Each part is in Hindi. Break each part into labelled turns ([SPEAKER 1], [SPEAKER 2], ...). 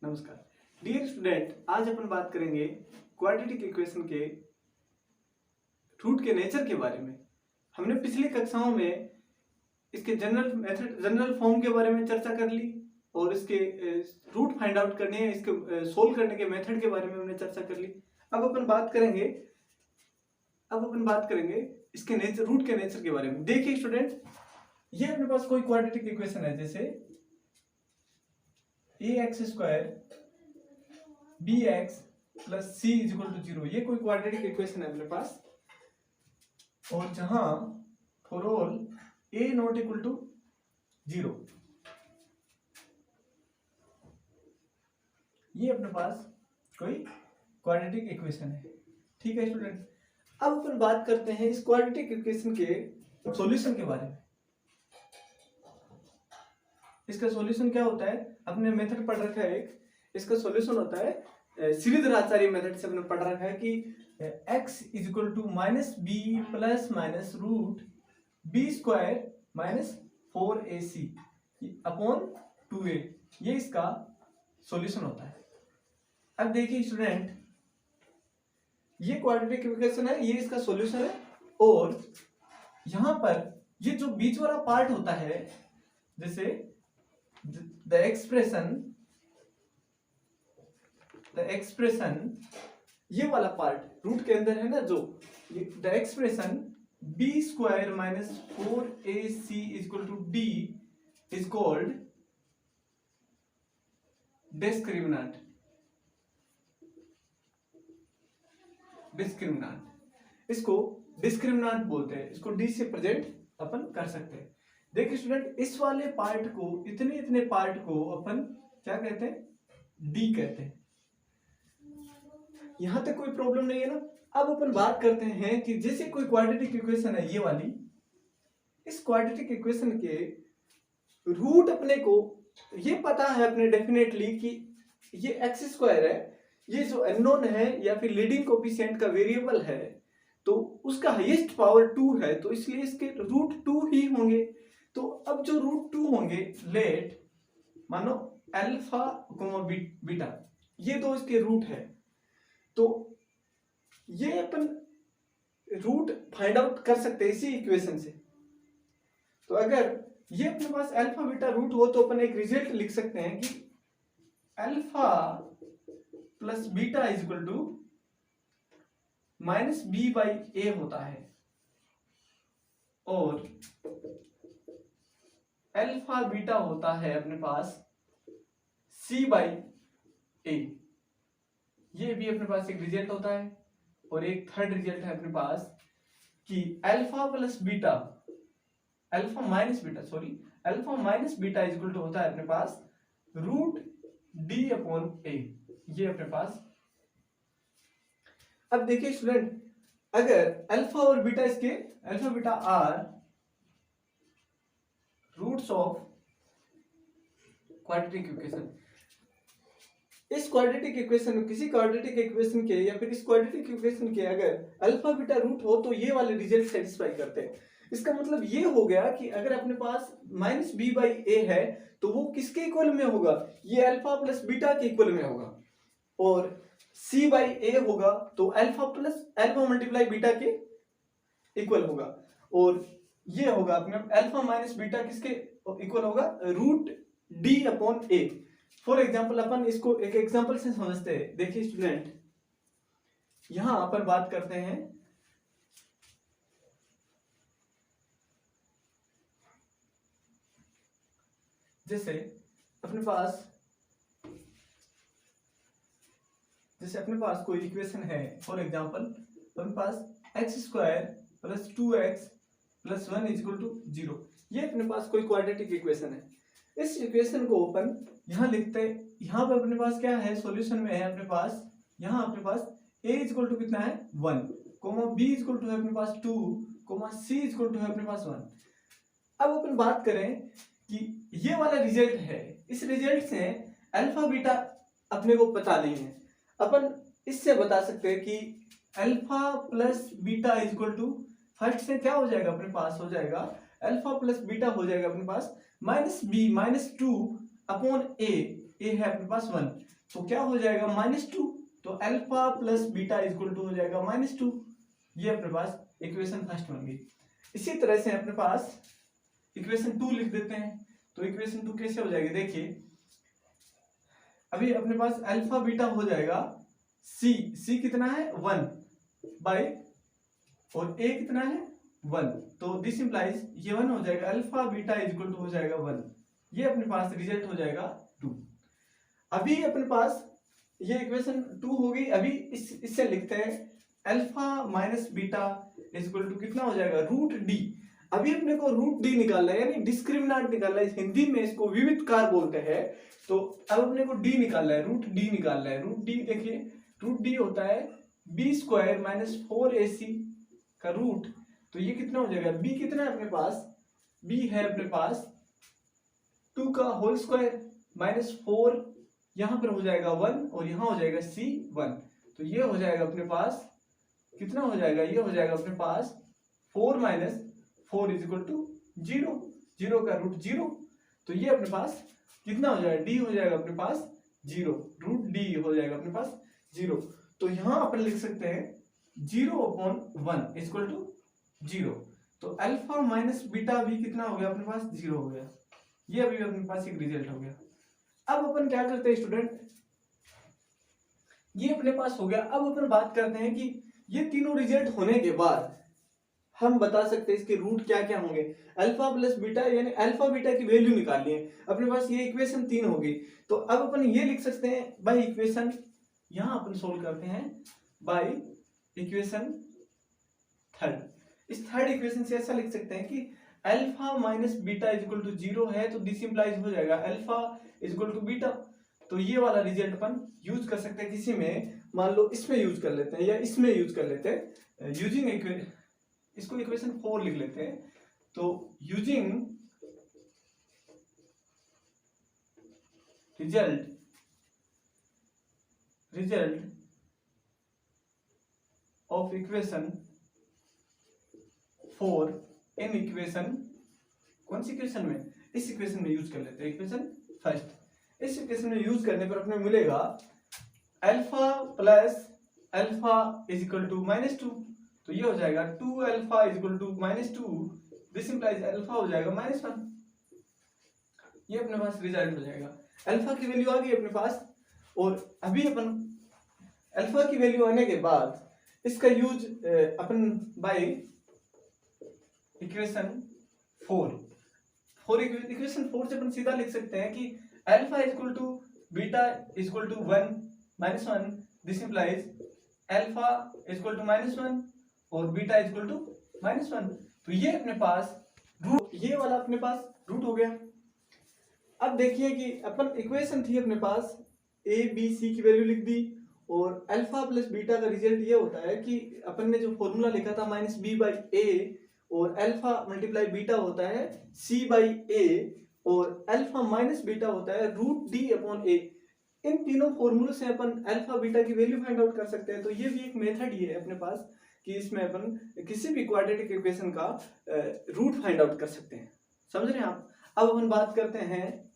[SPEAKER 1] नमस्कार डियर स्टूडेंट, आज अपन बात करेंगे क्वाड्रेटिक इक्वेशन के रूट के नेचर के बारे में। हमने पिछली कक्षाओं में इसके जनरल फॉर्म के बारे में चर्चा कर ली और इसके रूट फाइंड आउट करने हैं, इसके सोल्व करने के मेथड के बारे में हमने चर्चा कर ली। अब अपन बात करेंगे इसके नेचर, रूट के नेचर के बारे में। देखिए स्टूडेंट, ये अपने पास कोई क्वाड्रेटिक इक्वेशन है, जैसे ax² bx plus c equal to 0। ये कोई क्वाड्रेटिक इक्वेशन है अपने पास, और जहां for all a not equal to 0, ये अपने पास कोई क्वाड्रेटिक इक्वेशन है। ठीक है स्टूडेंट, अब अपन बात करते हैं इस क्वाड्रेटिक इक्वेशन के सॉल्यूशन के बारे में। इसका सॉल्यूशन क्या होता है, अपने मेथड पढ़ रखा है एक, इसका सॉल्यूशन होता है श्रीधराचार्य मेथड से अपने पढ़ रखा है कि x is equal to minus B plus minus root B square minus 4ac upon 2a, ये इसका सॉल्यूशन होता है। अब देखिए स्टूडेंट, ये क्वाड्रेटिक इक्वेशन है, ये इसका सॉल्यूशन है, और यहां पर ये जो बीच वाला पार्ट होता है, जैसे the expression ये वाला पार्ट रूट के अंदर है ना, जो the expression b square minus 4ac equal to d is called discriminant. इसको डिस्क्रिमिनेंट बोलते हैं, इसको d से प्रेजेंट अपन कर सकते हैं। देखिए स्टूडेंट, इस वाले पार्ट को, इतने पार्ट को अपन क्या कहते हैं, डी कहते हैं। यहां तक कोई प्रॉब्लम नहीं है ना। अब अपन बात करते हैं कि जैसे कोई क्वाड्रेटिक इक्वेशन है ये वाली, इस क्वाड्रेटिक इक्वेशन के रूट अपने को ये पता है अपने डेफिनेटली कि ये x² है, ये जो अननोन है या फिर लीडिंग कोफिशिएंट का वेरिएबल है, तो उसका हाईएस्ट पावर 2 है, तो इसलिए इसके रूट 2 ही होंगे। तो अब जो रूट 2 होंगे, लेट मानो अल्फा कोमा बीटा, ये दो इसके रूट है, तो ये अपन रूट फाइंड आउट कर सकते हैं इसी इक्वेशन से। तो अगर ये अपने पास अल्फा बीटा रूट हो, तो अपन एक रिजल्ट लिख सकते हैं कि alpha plus beta is equal to minus B by A होता है, और अल्फा बीटा होता है अपने पास c बाई ए। ये भी अपने पास एक रिजल्ट होता है, और एक थर्ड रिजल्ट है अपने पास कि alpha plus beta, alpha minus beta is equal to होता है अपने पास रूट d अपॉन ए, ये अपने पास। अब देखिए स्टूडेंट, अगर अल्फा और बीटा, इसके alpha beta are roots of quadratic equation, इस क्वाड्रेटिक इक्वेशन, किसी क्वाड्रेटिक इक्वेशन के या फिर इस क्वाड्रेटिक इक्वेशन के अगर अल्फा बीटा रूट हो, तो ये वाले रिजल्ट सेटिस्फाई करते हैं। इसका मतलब ये हो गया कि अगर अपने पास माइनस बी बाई ए है, तो वो किसके इक्वल में होगा, ये अल्फा प्लस बीटा के इक्वल में होगा, और c बाई ए होगा तो अल्फा मल्टीप्लाई बीटा के इक्वल होगा, और ये होगा अपने अल्फा माइनस बीटा किसके इक्वल होगा, root D upon A. For example अपन इसको एक एग्जाम्पल से समझते हैं। देखिए स्टूडेंट, यहां अपन बात करते हैं, जैसे अपने पास कोई इक्वेशन है, फॉर एग्जाम्पल अपने पास x² plus 2x plus 1 is equal to 0, ये अपने पास कोई क्वाड्रेटिक इक्वेशन है। इस इक्वेशन को अपन यहां लिखते हैं, यहां पर अपने पास क्या है, सॉल्यूशन में है अपने पास, यहां अपने पास a इज इक्वल टू कितना है 1, comma b is equal to है अपने पास 2, comma c is equal to है अपने पास 1। अब अपन बात करें कि ये वाला रिजल्ट है, इस रिजल्ट से अल्फा बीटा अपने को पता नहीं है, अपन इससे बता सकते हैं कि alpha plus beta is equal to, first से क्या हो जाएगा अपने पास, हो जाएगा अल्फा प्लस बीटा हो जाएगा अपने पास -b -2 अपॉन a ए है अपने पास 1, तो क्या हो जाएगा -2, तो alpha plus beta equal to हो जाएगा -2। ये अपने पास इक्वेशन फर्स्ट बन गई। इसी तरह से अपने पास इक्वेशन 2 लिख देते हैं, तो इक्वेशन 2 कैसे हो जाएगी, देखिए अभी अपने पास अल्फा बीटा हो जाएगा सी कितना है 1 बाई, और ए कितना है 1, तो दिस इंप्लाइज ये 1 हो जाएगा, अल्फा बीटा इक्वल टू हो जाएगा 1। ये अपने पास रिजल्ट हो जाएगा 2। अभी अपने पास ये इक्वेशन 2 हो गई। अभी इससे लिखते हैं alpha minus beta equal to कितना हो जाएगा √d। अभी अपने को √d निकालना है, यानी डिस्क्रिमिनेंट निकालना है, हिंदी में इसको विविधकार बोलते हैं। तो अब अपने को d निकालना है, √d निकालना है। √d देखिए, √d होता है b² - 4ac का रूट, तो ये कितना हो जाएगा, b कितना है अपने पास, b है अपने पास 2 का होल स्क्वायर -4, यहां पर हो जाएगा 1 और यहां हो जाएगा c1, तो ये हो जाएगा अपने पास कितना हो जाएगा, ये हो जाएगा अपने पास 4 - 4 = 0, 0 का रूट 0, तो ये अपने पास कितना हो जाएगा, d हो जाएगा अपने पास 0, √d हो जाएगा अपने पास 0। तो यहां अपन लिख सकते हैं 0/1 = 0, तो अल्फा माइनस बीटा भी कितना हो गया अपने पास 0 हो गया। ये अभी अपने पास एक रिजल्ट हो गया। अब अपन क्या करते हैं स्टूडेंट, ये अपने पास हो गया। अब अपन बात करते हैं कि ये तीनों रिजल्ट होने के बाद हम बता सकते हैं इसके रूट क्या क्या होंगे। अल्फा प्लस बीटा, यानी अल्फा बीटा की वैल्यू निकालनी है अपने पास। ये इक्वेशन 3 होगी, तो अब अपन ये लिख सकते हैं बाय इक्वेशन, यहां अपन सोल्व करते हैं बाय इक्वेशन थर्ड। इस थर्ड इक्वेशन से ऐसा लिख सकते हैं कि alpha minus beta equal to 0 है, तो दिस इंप्लाइज हो जाएगा अल्फा इक्वल टू बीटा। तो ये वाला रिजल्ट अपन यूज कर सकते हैं किसी में, मान लो इसमें यूज कर लेते हैं या इसमें यूज कर लेते हैं, यूजिंग इसको इक्वेशन 4 लिख लेते हैं। तो using result of equation 4 in equation, कौन सी इक्वेशन में, इस इक्वेशन में यूज कर लेते हैं, इक्वेशन फर्स्ट। इस इक्वेशन में यूज करने पर अपने मिलेगा alpha plus alpha is equal to -2, तो ये हो जाएगा 2 alpha is equal to -2, this implies alpha हो जाएगा -1। ये अपने पास रिजल्ट हो जाएगा। अल्फा की वैल्यू आ गई अपने पास, और अभी अपन अल्फा की वैल्यू आने के बाद इसका यूज अपन बाय इक्वेशन 4 इक्वेशन 4 से अपन सीधा लिख सकते हैं कि alpha equal to beta equal to 1 -1, this implies alpha equal to -1 और बीटा इक्वल टू -1। तो ये अपने पास रूट, ये वाला अपने पास रूट हो गया। अब देखिए कि अपन इक्वेशन थी अपने पास, a b c की वैल्यू लिख दी, और अल्फा प्लस बीटा का रिजल्ट ये होता है कि अपन ने जो फॉर्मूला लिखा था -b/a, और अल्फा मल्टीप्लाई बीटा होता है c/a, और अल्फा माइनस बीटा होता है √d/a। इन तीनों फॉर्मूलों से अपन अल्फा बीटा की वैल्यू फाइंड आउट कर सकते हैं। तो ये भी एक मेथड ही है अपने पास कि इसमें अपन किसी भी क्वाड्रेटिक इक्वेशन का रूट फाइंड आउट कर सकते हैं। समझ रहे हैं आप। अब अपन बात करते हैं,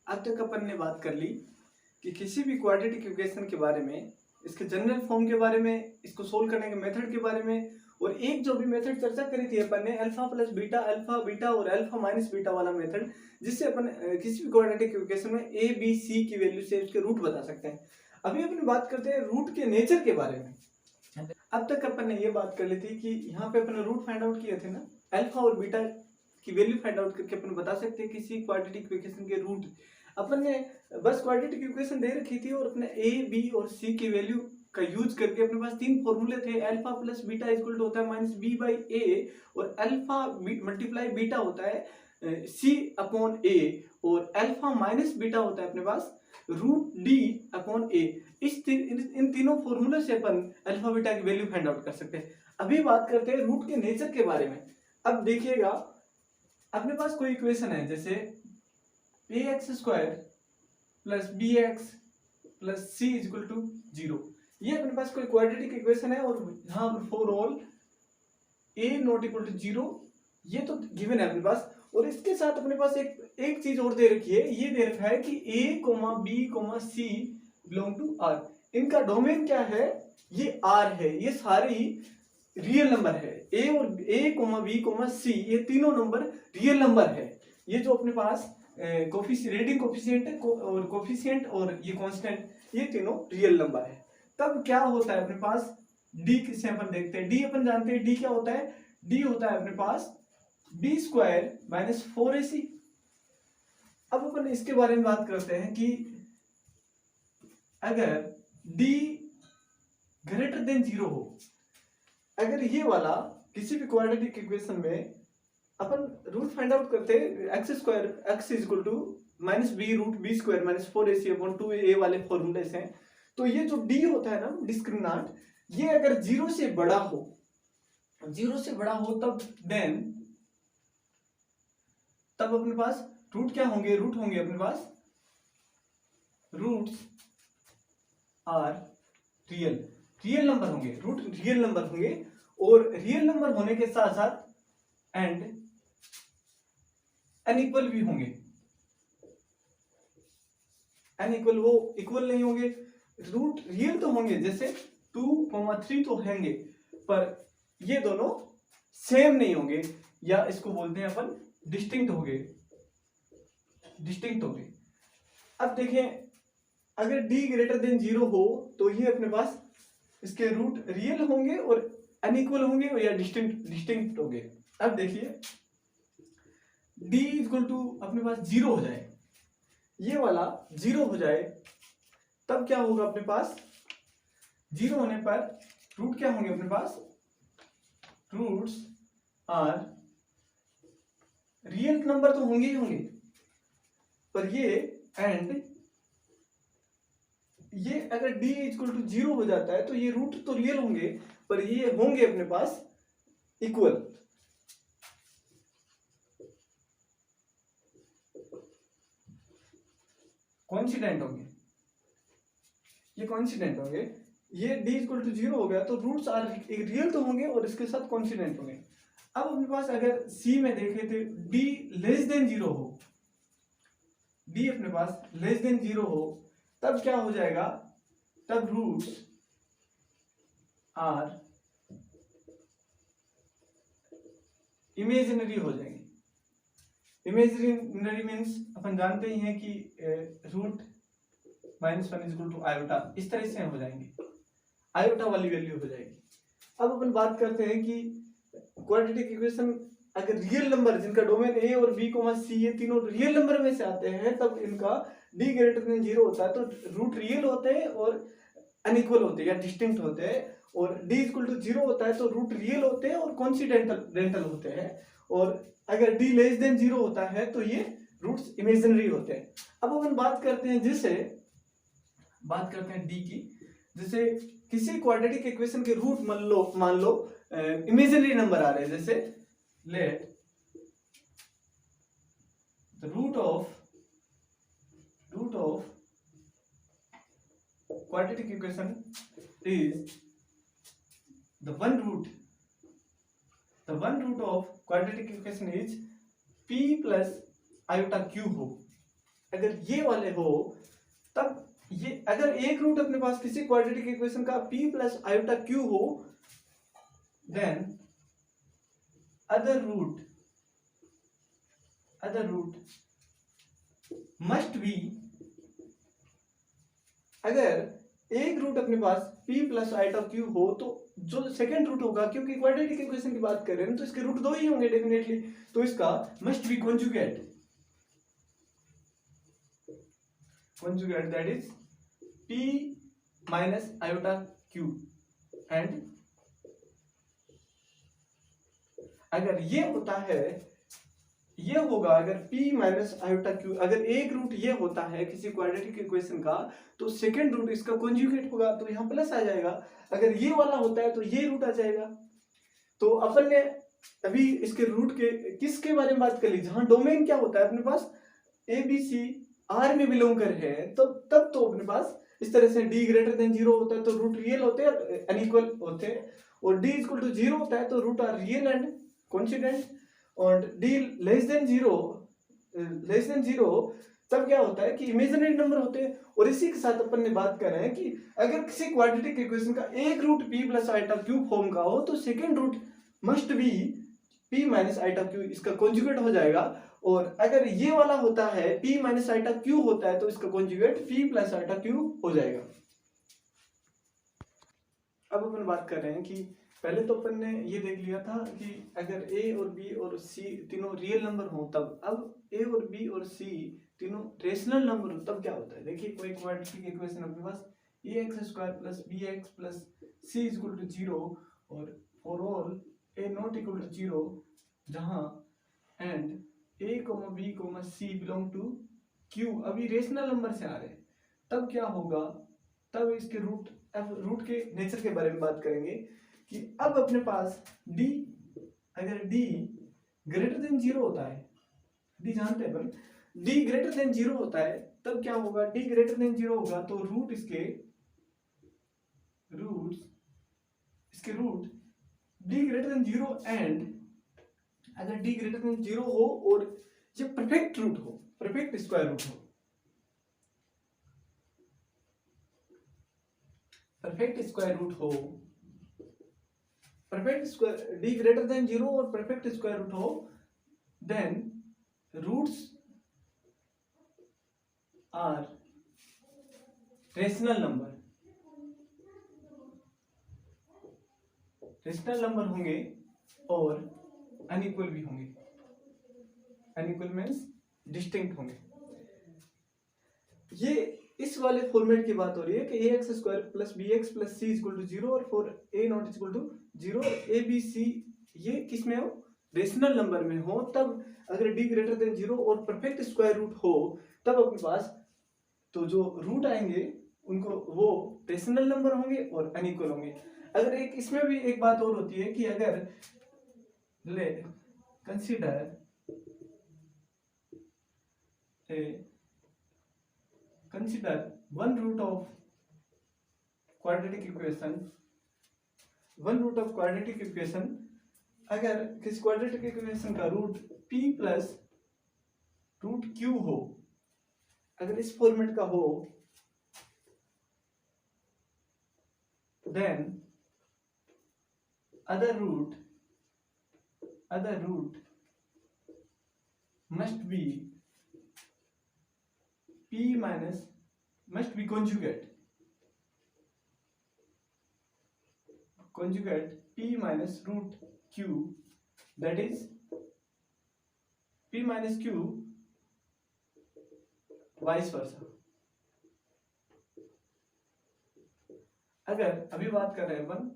[SPEAKER 1] अब तक अपन ने बात कर ली कि किसी भी क्वाड्रेटिक इक्वेशन के बारे में, इसके जनरल फॉर्म के बारे में, इसको सोल्व करने के मेथड के बारे में, और एक जो भी मेथड चर्चा करी थी अपन ने alpha plus beta, alpha beta और अल्फा माइनस बीटा वाला मेथड, जिससे अपन किसी भी क्वाड्रेटिक इक्वेशन में a b c की वैल्यू से उसके रूट बता सकते हैं। अभी अपन बात करते हैं रूट के नेचर के बारे में। अब तक अपन ने ये बात कर ली थी कि यहाँ पे अपन रूट फाइंड आउट किए थे ना, अल्फा और बीटा की वैल्यू फाइंड आउट करके अपन बता सकते हैं किसी क्वाड्रेटिक इक्वेशन के रूट। अपन ने बस क्वाड्रेटिक इक्वेशन दे रखी थी और अपने a b और c की वैल्यू का यूज करके अपने पास तीन फॉर्मूले थे। Alpha plus beta equal to होता है -b/a, और अल्फा मल्टीप्लाई बीटा होता है c/a, और अल्फा माइनस बीटा होता है अपने पास √d/a। इन तीनों फॉर्मूले से अपन अल्फा बीटा की वैल्यू फाइंड आउट कर सकते हैं। अभी बात करते हैं रूट के नेचर के बारे में। अब देखिएगा अपने पास कोई इक्वेशन है जैसे ax² + bx + c = 0। ये अपने पास कोई क्वाड्रेटिक इक्वेशन है, और यहाँ फॉर ऑल a ≠ 0 ये तो गिवन है अपने पास, और इसके साथ अपने पास एक एक चीज और दे रखी है, ये दे रखा है कि a, b, c belong to r। इनका डोमेन क्या है, ये r है, ये सारे ही रियल नंबर है। a और b, c ये तीनों नंबर रियल नंबर है। ये जो अपने पास रेडिंग कोफिशिएंट और कोफिशिएंट और ये कांस्टेंट, ये तीनों रियल नंबर है। तब क्या होता है अपने पास, d किसे अपन देखते हैं, d अपन जानते हैं, d क्या होता है, d होता है अपने पास b स्क्वायर माइनस 4ac। अब अपन इसके बारे में बात करते हैं कि अगर d ग्रेटर देन 0 हो, अगर ये वाला किसी भी क्वाड्रेटिक इक्वेशन में अपन रूट फाइंड आउट करते हैं, X square X is equal to minus B root B square minus 4ac upon 2a वाले फॉर्मूले से, तो ये जो d होता है ना डिस्क्रिमिनेंट, ये अगर 0 से बड़ा हो, 0 से बड़ा हो तब अपने पास रूट क्या होंगे, रूट होंगे अपने पास, रूट्स आर रियल नंबर होंगे, रूट रियल नंबर होंगे। और रियल नंबर होने के साथ साथ एंड अनइक्वल भी होंगे। अनइक्वल वो इक्वल नहीं होंगे, रूट रियल तो होंगे, जैसे 2, 3 तो होंगे, पर ये दोनों सेम नहीं होंगे, या इसको बोलते हैं अपन डिस्टिंक्ट होंगे। अब देखें, अगर d ग्रेटर देन 0 हो तो ये अपने पास इसके रूट रियल होंगे और अनइक्वल होंगे या डिस्टिंक्ट होंगे। अब देखिए d इक्वल टू अपने पास 0 हो जाए, ये वाला 0 हो जाए, तब क्या होगा अपने पास, 0 होने पर रूट क्या होंगे अपने पास, रूट्स आर रियल नंबर तो होंगे ही होंगे, पर ये अगर d इक्वल टू 0 हो जाता है तो ये रूट तो रियल होंगे, पर ये होंगे अपने पास इक्वल। कॉन्सिडेंट होंगे, ये कॉन्सिडेंट होंगे। ये d इक्वल टू 0 हो गया तो रूट्स आर रियल तो होंगे और इसके साथ कॉन्सिडेंट होंगे। अब अपने पास अगर c में देखें तो d लेस देन 0 हो, d अपने पास लेस देन 0 हो, तब क्या हो जाएगा, तब रूट्स आर इमेजिनरी हो जाएंगे। इमेजिनरी मीन्स अपन जानते ही हैं कि root -1 is equal to iota, इस तरह से हो जाएंगे, आयोटा वाली वैल्यू हो जाएगी। अब अपन बात करते हैं कि क्वाड्रेटिक इक्वेशन अगर रियल नंबर जिनका डोमेन a और b, c ये तीनों रियल नंबर में से आते हैं, तब इनका d ग्रेटर देन 0 होता है, तो रूट रियल होते हैं और अनइक्वल होते हैं या डिस्टिंक्ट होते हैं। और d इक्वल टू 0 होता है तो रूट रियल होते हैं और कॉन्सिडेंटल होते हैं। और अगर d लेस देन 0 होता है तो ये रूट्स इमेजिनरी होते हैं। अब अपन बात करते हैं d की, जैसे किसी क्वाड्रेटिक इक्वेशन के रूट मान लो इमेजिनरी नंबर आ रहे हैं, जैसे let the root of quadratic equation is the one root of quadratic equation is p plus iota q हो, अगर ये वाले हो तब ये, अगर एक रूट अपने पास किसी क्वाड्रेटिक इक्वेशन का p plus iota q हो, then other root must be, अगर एक रूट अपने पास p प्लस आइटा q हो तो जो सेकंड रूट होगा, क्योंकि क्वाड्रेटिक इक्वेशन की बात कर रहे हैं तो इसके रूट 2 ही होंगे डेफिनेटली, तो इसका must be conjugate, that is p minus iota q। And अगर ये होता है, ये होगा, अगर p माइनस आयोटा q, अगर एक रूट ये होता है किसी क्वाड्रेटिक इक्वेशन का, तो सेकंड रूट इसका कॉन्जुगेट होगा, तो यहाँ प्लस आ जाएगा। अगर ये वाला होता है तो ये रूट आ जाएगा। तो अपन ने अभी इसके रूट के किसके बारे में बात कर ली, जहां डोमेन क्या होता है अपने पास a b c r में बिलोंग कर रहे हैं, तो तब तो अपने पास इस तरह से d ग्रेटर देन 0 होता है तो रूट रियल होते हैं, अनइक्वल होते हैं, और d इक्वल टू 0 होता है तो root are real and coincident, और d less than 0 less than zero, तब क्या होता है कि इमेजिनरी नंबर होते हैं। और इसी के साथ अपन ने बात कर रहे हैं कि अगर किसी क्वाड्रेटिक इक्वेशन का एक root p plus iota cube form का हो तो second root must be p minus iota cube, इसका कॉन्जुगेट हो जाएगा। और अगर ये वाला होता है p माइनस आइटा क्यूब होता है तो इसका conjugate p plus iota cube हो जाएगा। अब अपन बात कर रहे हैं कि पहले तो अपन ने ये देख लिया था कि अगर a और b और c तीनों रियल नंबर हो तब, अब a और b और c तीनों रेशनल नंबर हो तब क्या होता है। देखिए कोई क्वाड्रेटिक इक्वेशन अपने पास ax square plus bx plus c is equal to 0 और for all a not equal to 0 जहां and a b c belong to q अभी रेशनल नंबर से आ रहे हैं, तब क्या होगा, तब इसके रूट, अब रूट के नेचर के बारे में बात करेंगे कि अब अपने पास d, अगर d ग्रेटर देन 0 होता है, d जानते हैं अपन, d ग्रेटर देन 0 होता है तब क्या होगा, d ग्रेटर देन 0 होगा तो रूट इसके root d greater than 0 and अगर d ग्रेटर देन 0 हो और ये परफेक्ट रूट हो, परफेक्ट स्क्वायर रूट हो, परफेक्ट स्क्वायर रूट हो, perfect square d greater than 0 और परफेक्ट स्क्वायर रूट हो, then roots are rational number, rational number होंगे और अनइक्वल भी होंगे। अनइक्वल मींस डिस्टिंक्ट होंगे। ये इस वाले फॉर्मेट की बात हो रही है कि ax square plus bx plus c equal to 0 और for a not equal to 0 और a b c ये किस में हो, रेशनल नंबर में हो, तब अगर d ग्रेटर देन 0 और परफेक्ट स्क्वायर रूट हो तब अपने पास तो जो रूट आएंगे उनको वो रेशनल नंबर होंगे और अनइक्वल होंगे। अगर एक इसमें भी एक बात और होती है कि अगर ले consider one root of quadratic equation, अगर किसी क्वाड्रेटिक इक्वेशन का root p plus root q हो, अगर इस फॉर्मेट का हो, then other root must be p minus, must be conjugate p minus root q, that is p minus q vice versa। अगर अभी बात कर रहे हैं अपन,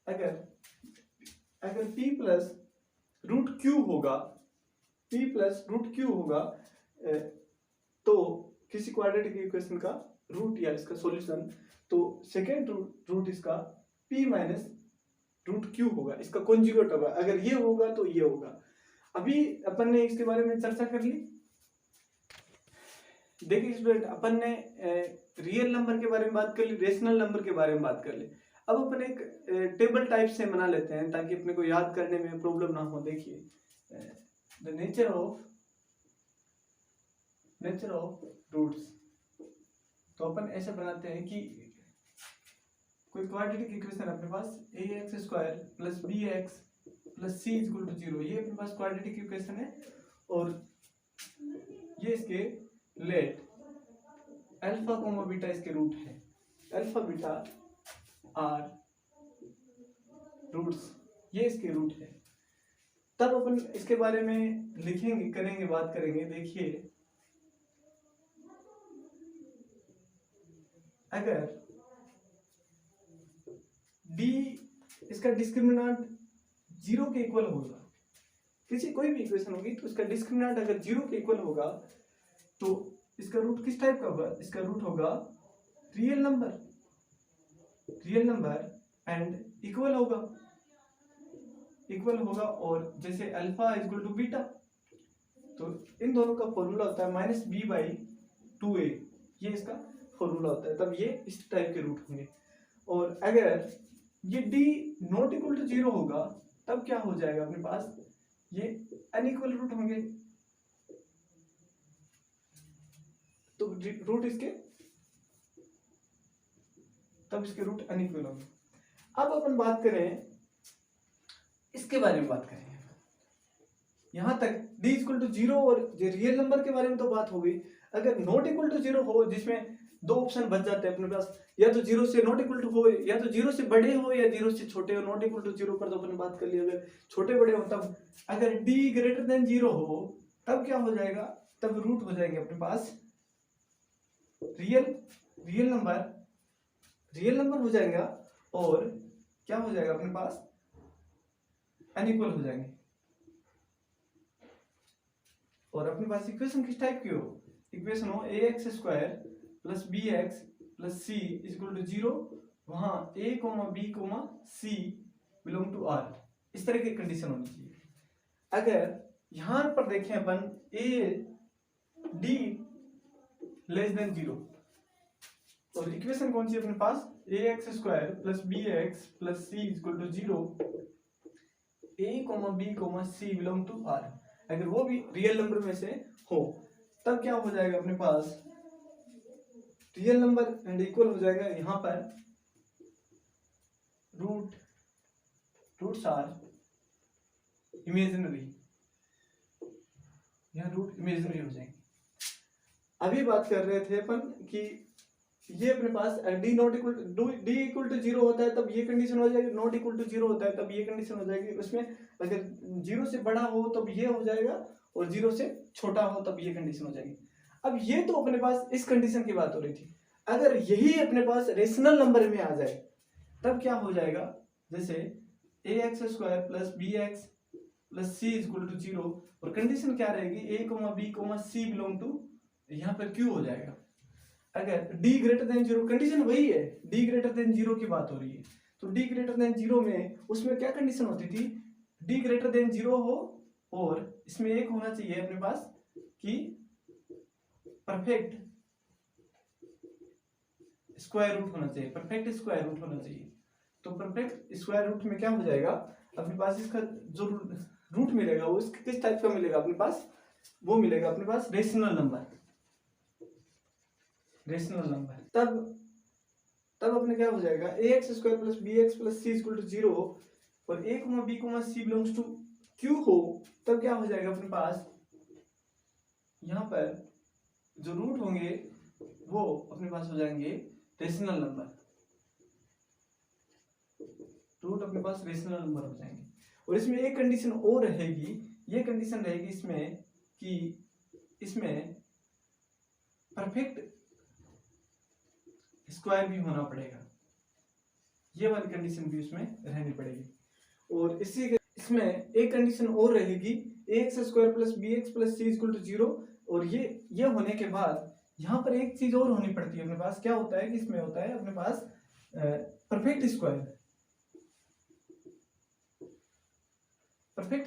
[SPEAKER 1] अगर p प्लस रूट क्यू होगा, p प्लस रूट क्यू होगा तो किसी क्वाड्रेटिक इक्वेशन का रूट या इसका सॉल्यूशन, तो सेकेंड रूट इसका p माइनस रूट क्यू होगा, इसका कॉन्जुगेट होगा। अगर ये होगा तो ये होगा। अभी अपन ने इसके बारे में चर्चा कर ली। देखिए स्टूडेंट, अपन ने रियल नंबर के बारे में बात कर ली, रेशनल नंबर के बारे में बात कर ली। अब अपन एक टेबल टाइप से बना लेते हैं ताकि अपने को याद करने में प्रॉब्लम ना हो। देखिए द नेचर ऑफ रूट्स, तो अपन ऐसे बनाते हैं कि कोई क्वाड्रेटिक इक्वेशन अपने पास ax square plus bx plus c equal to 0, ये अपने पास क्वाड्रेटिक इक्वेशन है और ये इसके लेट अल्फा कोमा बीटा इसके रूट है, अल्फा बीटा आर रूट्स ये इसके रूट है। तब अपन इसके बारे में लिखेंगे, करेंगे, बात करेंगे। देखिए अगर d इसका डिस्क्रिमिनेंट 0 के इक्वल होगा, किसी कोई भी इक्वेशन होगी तो इसका डिस्क्रिमिनेंट अगर 0 के इक्वल होगा तो इसका रूट किस टाइप का होगा, इसका रूट होगा रियल नंबर एंड इक्वल होगा और जैसे अल्फा इक्वल टू बीटा, तो इन दोनों का फॉर्मूला होता है माइनस बी बाई 2a, ये इसका फॉर्मूला होता है। तब ये इस टाइप के रूट होंगे। और अगर ये d नॉट इक्वल टू 0 होगा तब क्या हो जाएगा, अपने पास ये अनइक्वल रूट होंगे। तो रूट इसके, तब इसके रूट अनइक्वल होंगे। अब अपन बात करें इसके बारे में, बात करेंगे यहां तक d इक्वल टू 0 और रियल नंबर के बारे में तो बात हो गई। अगर नॉट इक्वल टू 0 हो, जिसमें दो ऑप्शन बच जाते हैं अपने पास, या तो 0 से नॉट इक्वल टू हो, या तो 0 से बड़े हो या 0 से छोटे हो। नॉट इक्वल टू 0 पर तो अपने बात कर ली, अगर छोटे बड़े हो तब। अगर d ग्रेटर देन 0 हो तब क्या हो जाएगा, तब रूट हो जाएंगे अपने पास रियल नंबर हो जाएगा, और क्या हो जाएगा अपने पास, अनइक्वल हो जाएंगे। और अपने पास इक्वेशन किस टाइप की हो, इक्वेशन हो ax square plus bx plus c equal to 0, वहां a b c belong to r, इस तरह की कंडीशन होनी चाहिए। अगर यहां पर देखें अपन a d लेस देन 0, और इक्वेशन कौन सी है अपने पास, ax square plus bx plus c equal to 0, a b c belong to r। अगर वो भी रियल नंबर में से हो तब क्या हो जाएगा अपने पास, रियल नंबर एंड इक्वल हो जाएगा यहां पर रूट्स आर इमेजिनरी, यहां रूट इमेजिनरी हो जाएंगे। अभी बात कर रहे थे अपन कि ये अपने पास d not equal d equal to 0 होता है तब ये कंडीशन हो जाएगी, नॉट इक्वल टू 0 होता है तब ये कंडीशन हो जाएगी। उसमें अगर 0 से बड़ा हो तब ये हो जाएगा, और 0 से छोटा हो तब ये कंडीशन हो जाएगी। अब ये तो अपने पास इस कंडीशन की बात हो रही थी। अगर यही अपने पास रेशनल नंबर में आ जाए तब क्या हो जाएगा, जैसे ax square plus bx plus c equal to 0, और कंडीशन क्या रहेगी, a b c belong to, यहाँ पर q हो जाएगा। अगर d ग्रेटर देन 0, कंडीशन वही है, d ग्रेटर देन 0 की बात हो रही है, तो d ग्रेटर देन 0 में उसमें क्या कंडीशन होती थी, d ग्रेटर देन 0 हो और इसमें एक होना चाहिए अपने पास कि परफेक्ट स्क्वायर रूट होना चाहिए, परफेक्ट स्क्वायर रूट होना चाहिए। तो परफेक्ट स्क्वायर रूट में क्या हो जाएगा अपने पास, इसका जो रूट मिलेगा वो किस टाइप का मिलेगा अपने पास, वो मिलेगा अपने पास रेशनल नंबर। तब अपने क्या हो जाएगा, ax square plus bx plus c equal to 0, और a b c belongs to q हो, तब क्या हो जाएगा अपने पास, यहाँ पर जो रूट होंगे वो अपने पास हो जाएंगे रेशनल नंबर, रूट अपने पास रेशनल नंबर हो जाएंगे। और इसमें एक कंडीशन और रहेगी, ये कंडीशन रहेगी इसमें कि इसमें परफेक्ट स्क्वायर भी होना पड़ेगा, ये वाली कंडीशन भी उसमें रहनी पड़ेगी। और इसमें एक कंडीशन और रहेगी, ax square plus bx plus c equal to 0, और ये होने के बाद यहाँ पर एक चीज और होनी पड़ती है अपने पास। क्या होता है कि इसमें होता है अपने पास परफेक्ट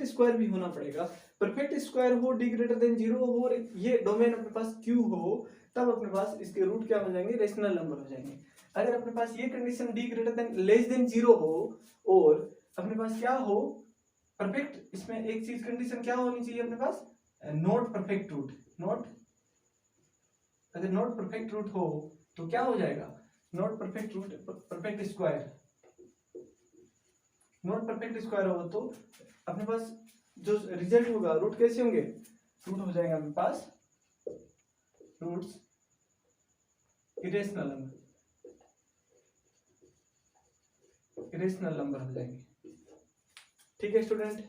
[SPEAKER 1] स्क्वायर भी होना पड़ेगा। परफेक्ट स्क्वायर हो, d ग्रेटर देन 0 हो, और ये डोमेन अपने पास q हो, तब अपने पास इसके रूट क्या हो जाएंगे, रेशनल नंबर हो जाएंगे। अगर अपने पास ये condition d greater than less than 0 हो और अपने पास क्या हो, परफेक्ट, इसमें एक चीज कंडीशन क्या होनी चाहिए अपने पास, नॉट परफेक्ट रूट। अगर नॉट परफेक्ट रूट हो तो क्या हो जाएगा, not perfect root, perfect square. Not perfect square हो तो अपने पास जो रिजल्ट होगा, रूट कैसे होंगे, रूट हो जाएगा अपने पास रूट्स इरेशनल नंबर हो जाएंगे। ठीक है स्टूडेंट।